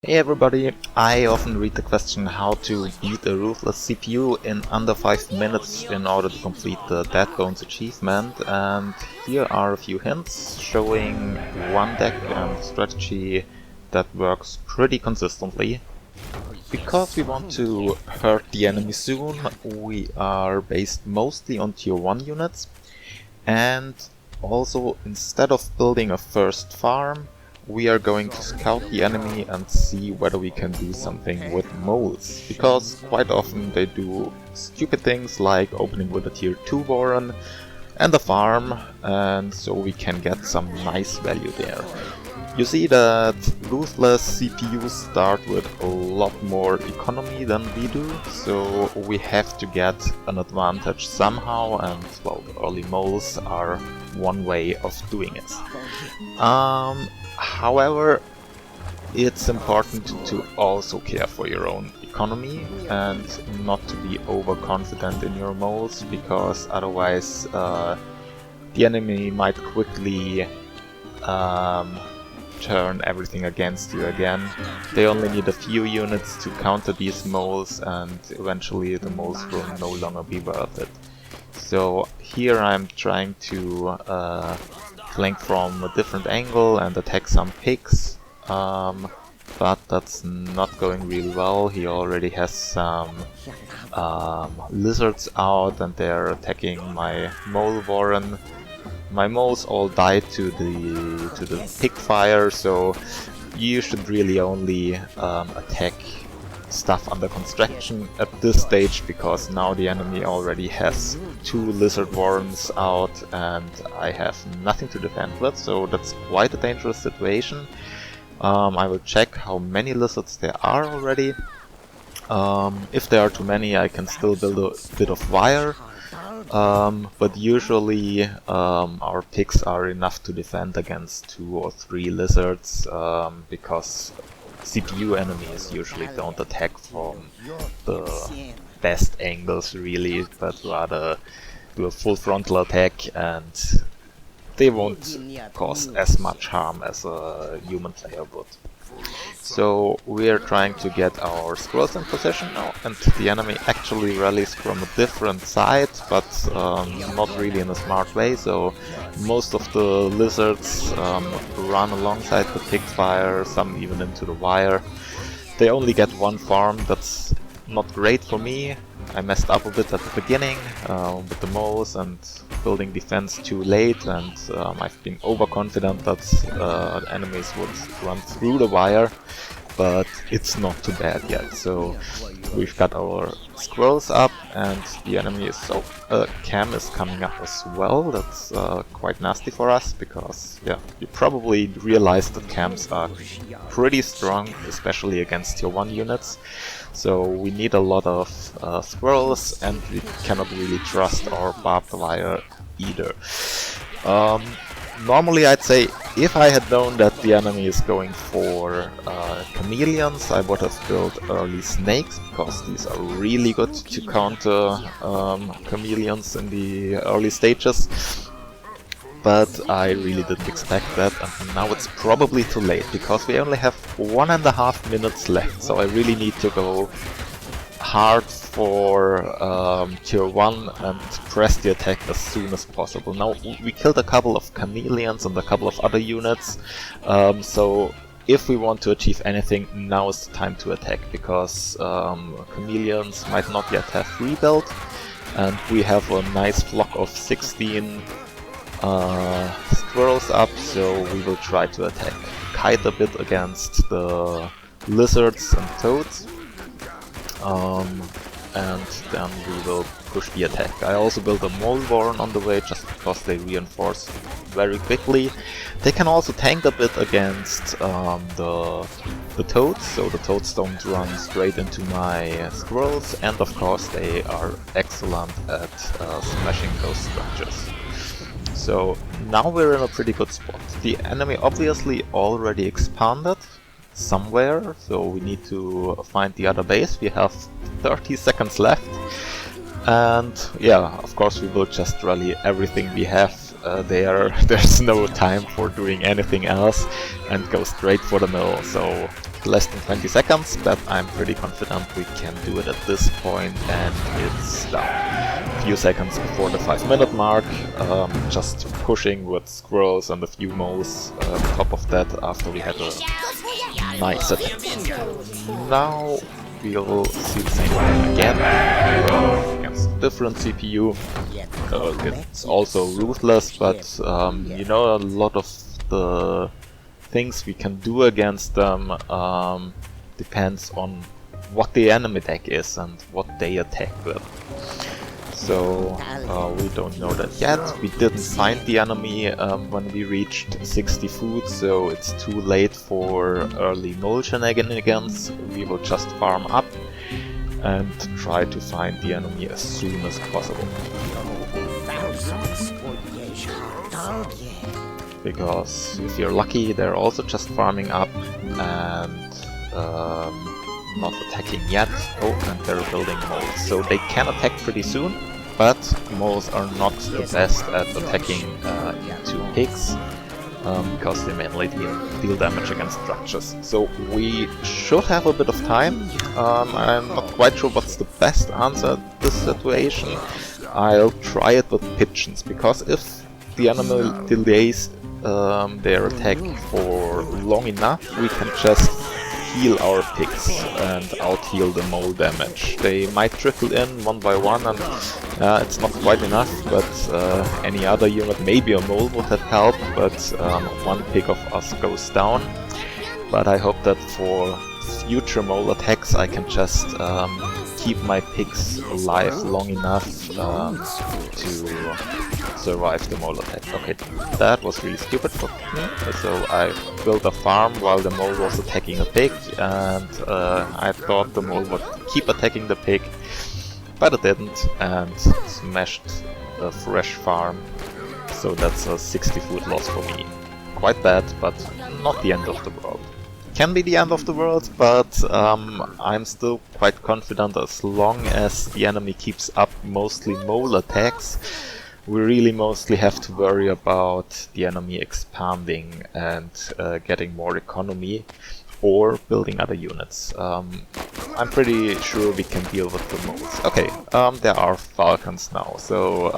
Hey everybody, I often read the question how to beat a Ruthless CPU in under 5 minutes in order to complete the Deadbones achievement, and here are a few hints showing one deck and strategy that works pretty consistently. Because we want to hurt the enemy soon, we are based mostly on tier 1 units, and also instead of building a first farm, we are going to scout the enemy and see whether we can do something with moles, because quite often they do stupid things like opening with a tier 2 Warren and a farm, and so we can get some nice value there. You see that Ruthless CPUs start with a lot more economy than we do, so we have to get an advantage somehow, and well, the early moles are one way of doing it. However, it's important to also care for your own economy and not to be overconfident in your moles, because otherwise the enemy might quickly turn everything against you again. They only need a few units to counter these moles, and eventually the moles will no longer be worth it. So here I'm trying to flank from a different angle and attack some pigs, but that's not going really well. He already has some lizards out and they're attacking my mole warren. My moles all died to the pig fire, so you should really only attack stuff under construction at this stage, because now the enemy already has 2 lizard warrens out and I have nothing to defend with, so that's quite a dangerous situation. I will check how many lizards there are already. If there are too many, I can still build a bit of wire, but usually our pigs are enough to defend against 2 or 3 lizards, because CPU enemies usually don't attack from the best angles really, but rather do a full frontal attack, and they won't cause as much harm as a human player would. So we are trying to get our squirrels in position now, and the enemy actually rallies from a different side, but not really in a smart way, so most of the lizards run alongside the pig fire, some even into the wire. They only get 1 farm, that's not great for me. I messed up a bit at the beginning with the moles and building defense too late, and I've been overconfident that enemies would run through the wire, but it's not too bad yet. So we've got our squirrels up, and the enemy is cam is coming up as well. That's quite nasty for us, because yeah, you probably realize that cams are pretty strong, especially against tier 1 units. So we need a lot of squirrels, and we cannot really trust our barbed wire either. Normally I'd say if I had known that the enemy is going for chameleons, I would have built early snakes, because these are really good to counter chameleons in the early stages. But I really didn't expect that, and now it's probably too late, because we only have 1.5 minutes left, so I really need to go hard for tier 1 and press the attack as soon as possible. Now we killed a couple of chameleons and a couple of other units, so if we want to achieve anything, now is the time to attack, because chameleons might not yet have rebuilt, and we have a nice flock of 16 squirrels up, so we will try to attack. Kite a bit against the lizards and toads, and then we will push the attack. I also built a mole warren on the way, just because they reinforce very quickly. They can also tank a bit against the toads, so the toads don't run straight into my squirrels, and of course they are excellent at smashing those structures. So now we're in a pretty good spot. The enemy obviously already expanded somewhere, so we need to find the other base. We have 30 seconds left, and yeah, of course we will just rally everything we have there's no time for doing anything else, and go straight for the middle. So less than 20 seconds, but I'm pretty confident we can do it at this point, and it's down. A few seconds before the 5-minute mark, just pushing with squirrels and a few moles on top of that after we had a nice attack. Now we'll see the same thing again against a different CPU. It's also Ruthless, but you know, a lot of the things we can do against them depends on what the enemy deck is and what they attack with. So we don't know that yet. We didn't find the enemy when we reached 60 food, so it's too late for early mole shenanigans. We will just farm up and try to find the enemy as soon as possible. Because if you're lucky, they're also just farming up and not attacking yet. Oh, and they're building moles, so they can attack pretty soon, but moles are not the best at attacking into pigs, because they mainly deal damage against structures. So we should have a bit of time. I'm not quite sure what's the best answer to this situation. I'll try it with pigeons, because if the animal delays their attack for long enough, we can just heal our pigs and out-heal the mole damage. They might trickle in one by one, and it's not quite enough, but any other unit, maybe a mole would have helped, but one pig of us goes down. But I hope that for future mole attacks I can just keep my pigs alive long enough to survive the mole attack. Okay, that was really stupid for me. So I built a farm while the mole was attacking a pig, and I thought the mole would keep attacking the pig, but it didn't, and smashed a fresh farm. So that's a 60 food loss for me. Quite bad, but not the end of the world. Can be the end of the world, but I'm still quite confident as long as the enemy keeps up mostly mole attacks. We really mostly have to worry about the enemy expanding and getting more economy or building other units. I'm pretty sure we can deal with the moles. Okay, there are falcons now, so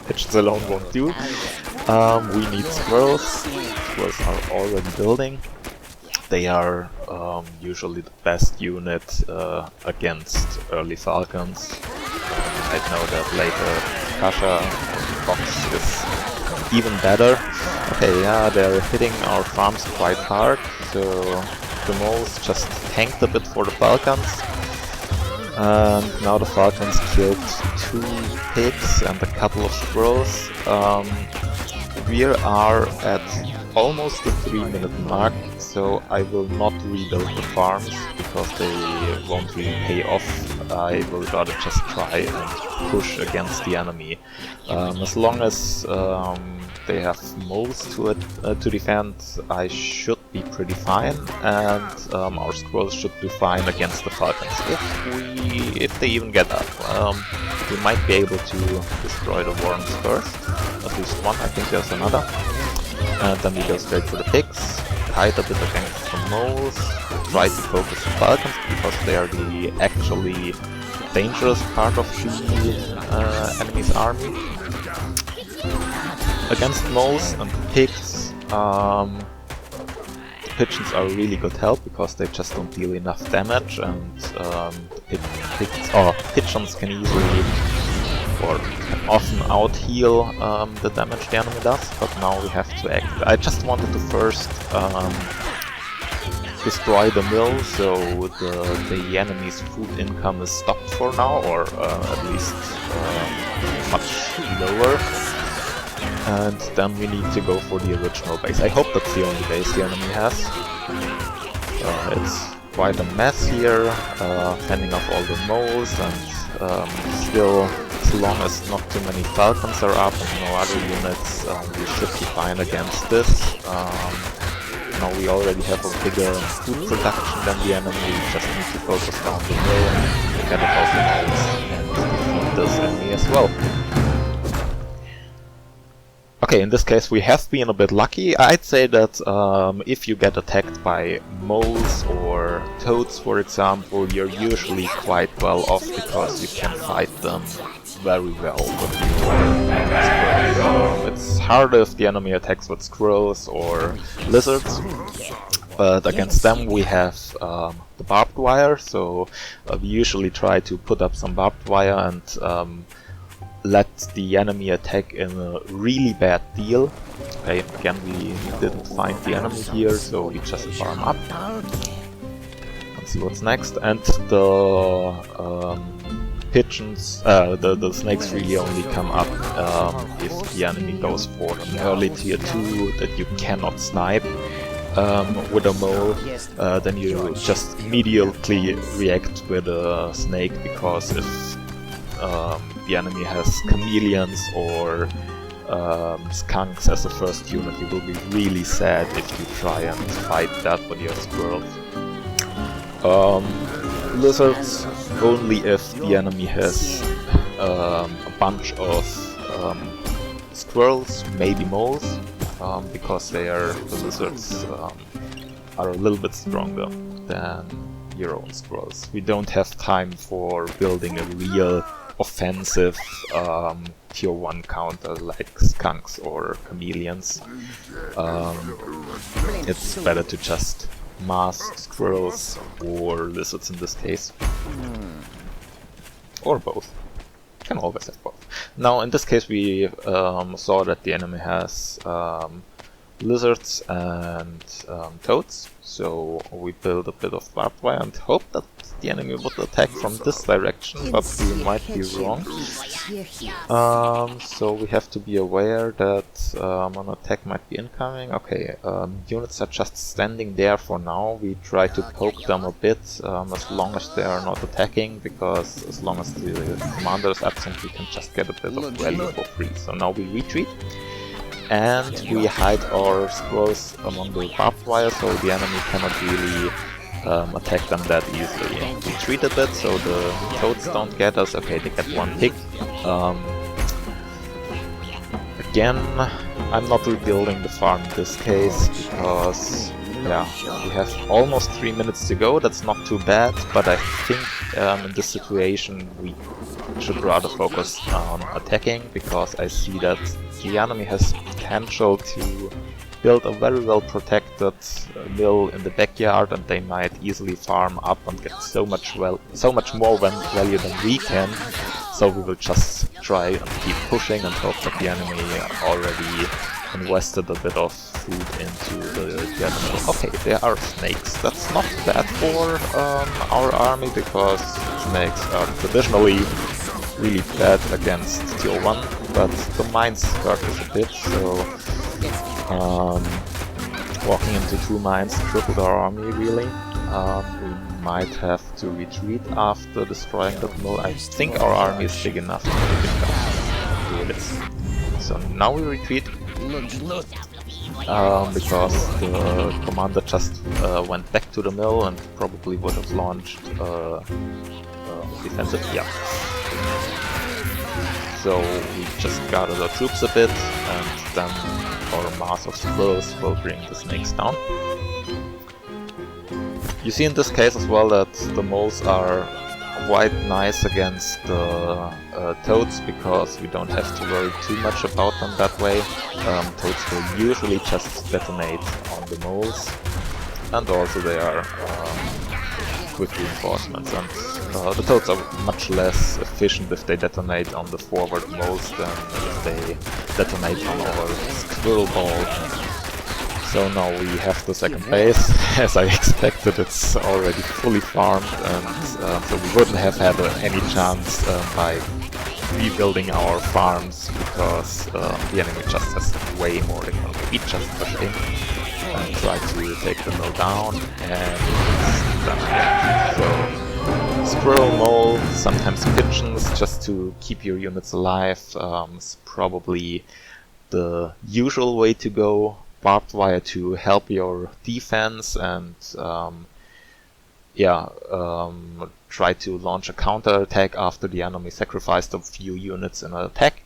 pigeons alone won't do. We need squirrels. Squirrels are already building. They are usually the best unit against early falcons. I know that later Kasha Fox is even better. Okay, yeah, they're hitting our farms quite hard, so the moles just tanked a bit for the falcons. And now the falcons killed 2 pigs and a couple of squirrels. We are at almost the 3-minute mark, so I will not rebuild the farms because they won't really pay off. I will rather just try and push against the enemy. As long as they have moles to defend, I should be pretty fine, and our squirrels should do fine against the falcons. If they even get up, we might be able to destroy the worms first. At least one, I think there's another. And then we go straight for the pigs, hide a bit against the moles, try to focus on falcons because they are the actually dangerous part of the enemy's army. Against moles and pigs, the pigeons are really good help because they just don't deal enough damage, and pigeons can easily or can often out-heal the damage the enemy does, but now we have to act. I just wanted to first destroy the mill, so the enemy's food income is stopped for now, or at least much lower. And then we need to go for the original base. I hope that's the only base the enemy has. It's quite a mess here, fending off all the moles, and still, as long as not too many falcons are up and no other units, we should be fine against this. Now we already have a bigger food production than the enemy. We just need to focus down the mill, get above the moles, and defeat this enemy as well. Okay, in this case we have been a bit lucky. I'd say that if you get attacked by moles or toads, for example, you're usually quite well off because you can fight them very well with your it's harder if the enemy attacks with squirrels or lizards, but against them we have the barbed wire, so we usually try to put up some barbed wire and let the enemy attack in a really bad deal. Okay, again we didn't find the enemy here, so we just farm up. Let's see what's next. And the pigeons, the snakes really only come up if the enemy goes for an early tier 2 that you cannot snipe with a mole. Then you just immediately react with a snake, because if the enemy has chameleons or skunks as a first unit, you will be really sad if you try and fight that with your squirrels. Lizards only if the enemy has a bunch of squirrels, maybe moles, because the lizards are a little bit stronger than your own squirrels. We don't have time for building a real offensive tier 1 counter like skunks or chameleons. It's better to just mask squirrels or lizards in this case. Or both. Can always have both. Now in this case we saw that the enemy has lizards and toads, so we build a bit of barbed wire and hope that the enemy would attack from this direction, but we might be wrong. So we have to be aware that an attack might be incoming. Okay, units are just standing there for now. We try to poke them a bit as long as they are not attacking, because as long as the commander is absent we can just get a bit of value for free. So now we retreat. And we hide our squirrels among the barbed wire, so the enemy cannot really attack them that easily. We retreat a bit so the toads don't get us. Okay, they get one tick. Again, I'm not rebuilding the farm in this case, because yeah, we have almost 3 minutes to go. That's not too bad, but I think in this situation we should rather focus on attacking, because I see that the enemy has potential to build a very well protected mill in the backyard, and they might easily farm up and get so much more value than we can. So we will just try and keep pushing and hope that the enemy already invested a bit of food into the animal. Okay, there are snakes. That's not bad for our army, because snakes are traditionally really bad against tier 1, but the mines hurt us a bit, so walking into 2 mines tripled our army really. We might have to retreat after destroying that mill. I think our army is big enough to do this. So now we retreat, because the commander just went back to the mill and probably would have launched defensive, yeah. So we just gathered our troops a bit, and then our mass of squirrels will bring the snakes down. You see in this case as well that the moles are quite nice against the toads, because we don't have to worry too much about them that way. Toads will usually just detonate on the moles, and also they are quick reinforcements, and the toads are much less efficient if they detonate on the forward moles than if they detonate on our squirrel ball. So now we have the second base. As I expected, it's already fully farmed, and so we wouldn't have had any chance by rebuilding our farms, because the enemy just has way more economy. We just push in and try to take the mill down, and done again. So squirrel, mole, sometimes pigeons, just to keep your units alive, is probably the usual way to go. Barbed wire to help your defense, and try to launch a counter attack after the enemy sacrificed a few units in an attack.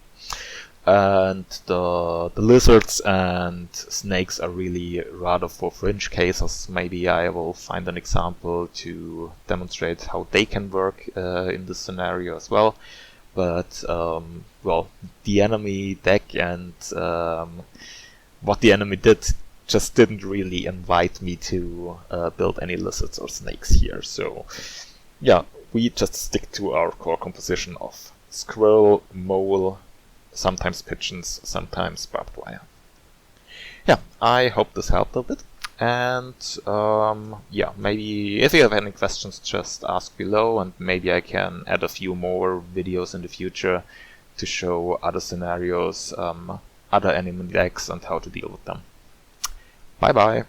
And the lizards and snakes are really rather for fringe cases. Maybe I will find an example to demonstrate how they can work in this scenario as well. But well, the enemy deck and what the enemy did just didn't really invite me to build any lizards or snakes here. So yeah, we just stick to our core composition of squirrel, mole, sometimes pigeons, sometimes barbed wire. Yeah, I hope this helped a bit. And yeah, maybe if you have any questions, just ask below, and maybe I can add a few more videos in the future to show other scenarios, other enemy decks, and how to deal with them. Bye bye!